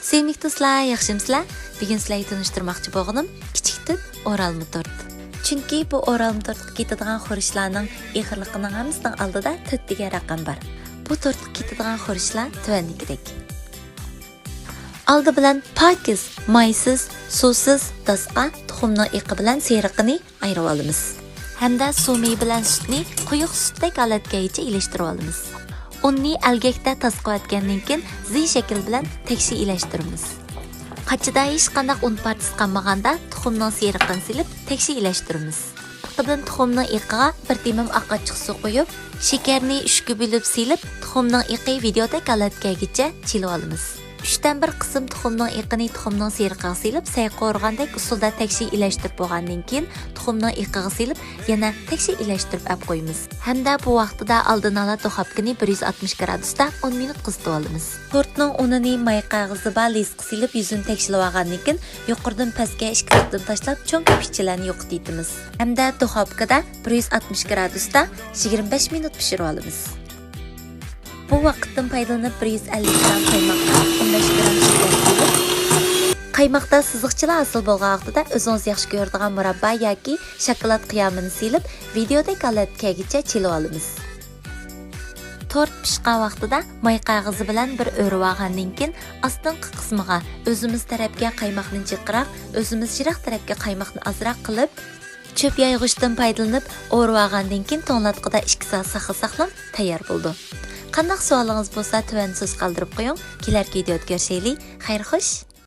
Sevimli dostlar, yaxshimsizlar? Bugun sizlarga tanishtirmoqchi bo'lganim kichik tip o'ralma tort. Chunki bu o'ralma tortga ketadigan xurishlarning ig'irligining hammasining oldida 4 degan raqam bor. Bu tortga ketadigan xurishlar tuvandagidek. Oldi bilan pokiz, maysiz, suvsiz dasqa tuxumning iqi bilan seriqini ayirib olamiz. Hamda sumi bilan sutni quyuq sutdek holatgacha ilashtirib olamiz. Unni algakda tasqatgandan keyin Z shakl bilan tekshi ilashtiramiz. Qachida hech qanday un partisi qolmaganda tuxumning seriqini silib tekshi ilashtiramiz. Bilan tuxumning iqiga bir temim oqachiq suv qo'yib, shakarni 3 ga bo'lib silib, tuxumning iqi videodek holatgacha chilib olamiz. 3dan 1 qism tuxumning iqini tuxumning seriqiga silib, sayqa urgandek usulda tekshi ilashtirib bo'lgandan keyin tuxumning iqiga silib, yana tekshi ilashtirib olib qo'yamiz. Hamda bu vaqtida oldin ola duxovkani 160 gradusda 10 minut qizitib olamiz. Tortning unini may qog'ozi bilan lisk silib, yuzini tekshilib olgandan keyin yuqoridan pastga 2 qatdan tashlab, cho'ng ko'pikchalarni yo'qotamiz. Hamda duxovkada 160 gradusda 25 minut pishirib olamiz. Bu vaqtdan foydalanib 150 gram qaymoqqa 15 gram shakar qo'yib, qaymoqda siziqchalar hosil bo'lgan vaqtida o'zingiz yaxshi ko'radigan murabba yoki shokolad qiyomini silib, videodek holatgacha chilib olamiz. Tort pishgan vaqtida may qog'ozi bilan bir o'rib olgandan keyin ostinqi qismiga o'zimiz tarafga qaymoqni chiqirib, o'zimiz yiroq tarafga qaymoqni ozroq qilib, cho'p yayg'ishdan foydalanib o'rib olgandan keyin to'nglatqida 2 soat saqlab tayyor bo'ldi. Qandaq savolingiz bo'lsa, tuvan so'z qoldirib qo'ying. Kelarki videoda ko'rishaylik. Xayr xo'sh.